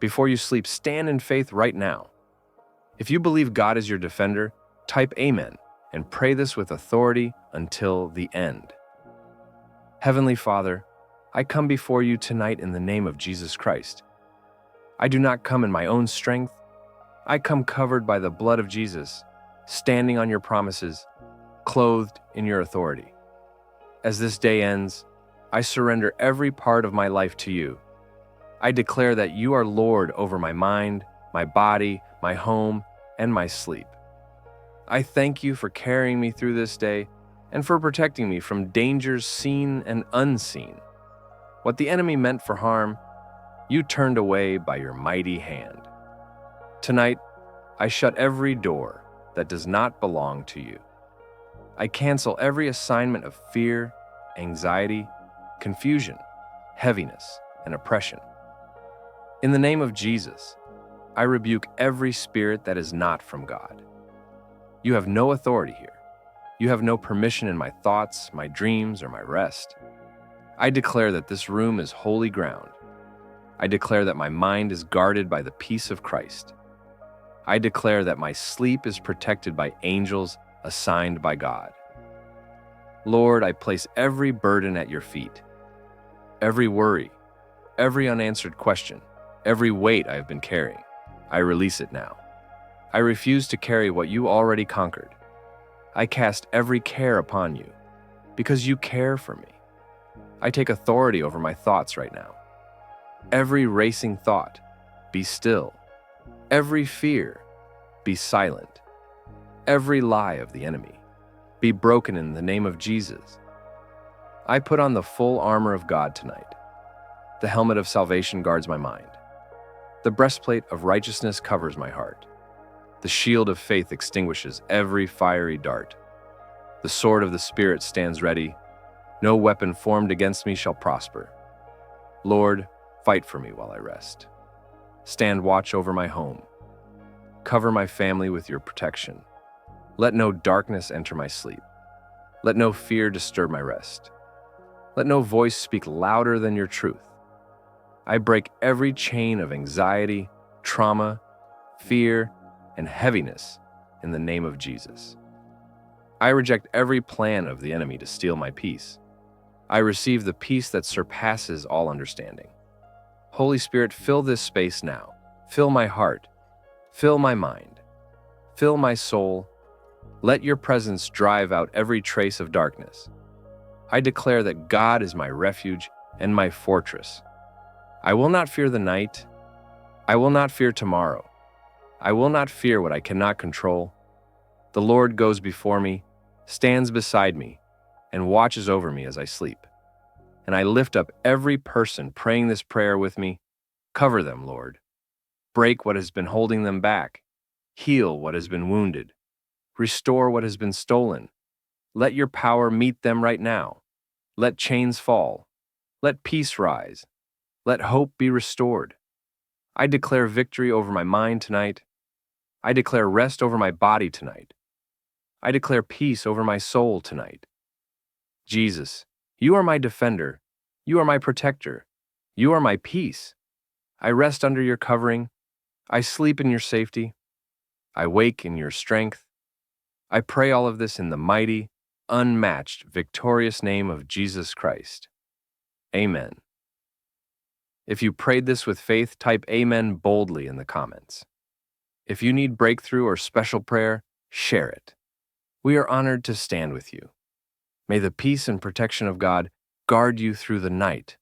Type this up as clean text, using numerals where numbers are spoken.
Before you sleep, stand in faith right now. If you believe God is your defender, type Amen and pray this with authority until the end. Heavenly Father, I come before you tonight in the name of Jesus Christ. I do not come in my own strength. I come covered by the blood of Jesus, standing on your promises, clothed in your authority. As this day ends, I surrender every part of my life to you. I declare that you are Lord over my mind, my body, my home, and my sleep. I thank you for carrying me through this day and for protecting me from dangers seen and unseen. What the enemy meant for harm, you turned away by your mighty hand. Tonight, I shut every door that does not belong to you. I cancel every assignment of fear, anxiety, confusion, heaviness, and oppression. In the name of Jesus, I rebuke every spirit that is not from God. You have no authority here. You have no permission in my thoughts, my dreams, or my rest. I declare that this room is holy ground. I declare that my mind is guarded by the peace of Christ. I declare that my sleep is protected by angels assigned by God. Lord, I place every burden at your feet. Every worry, every unanswered question, every weight I have been carrying, I release it now. I refuse to carry what you already conquered. I cast every care upon you, because you care for me. I take authority over my thoughts right now. Every racing thought, be still. Every fear, be silent. Every lie of the enemy, be broken in the name of Jesus. I put on the full armor of God tonight. The helmet of salvation guards my mind. The breastplate of righteousness covers my heart. The shield of faith extinguishes every fiery dart. The sword of the Spirit stands ready. No weapon formed against me shall prosper. Lord, fight for me while I rest. Stand watch over my home. Cover my family with your protection. Let no darkness enter my sleep. Let no fear disturb my rest. Let no voice speak louder than your truth. I break every chain of anxiety, trauma, fear, and heaviness in the name of Jesus. I reject every plan of the enemy to steal my peace. I receive the peace that surpasses all understanding. Holy Spirit, fill this space now. Fill my heart. Fill my mind. Fill my soul. Let your presence drive out every trace of darkness. I declare that God is my refuge and my fortress. I will not fear the night. I will not fear tomorrow. I will not fear what I cannot control. The Lord goes before me, stands beside me, and watches over me as I sleep. And I lift up every person praying this prayer with me. Cover them, Lord. Break what has been holding them back. Heal what has been wounded. Restore what has been stolen. Let your power meet them right now. Let chains fall. Let peace rise. Let hope be restored. I declare victory over my mind tonight. I declare rest over my body tonight. I declare peace over my soul tonight. Jesus, you are my defender. You are my protector. You are my peace. I rest under your covering. I sleep in your safety. I wake in your strength. I pray all of this in the mighty, unmatched, victorious name of Jesus Christ. Amen. If you prayed this with faith, type Amen boldly in the comments. If you need breakthrough or special prayer, share it. We are honored to stand with you. May the peace and protection of God guard you through the night.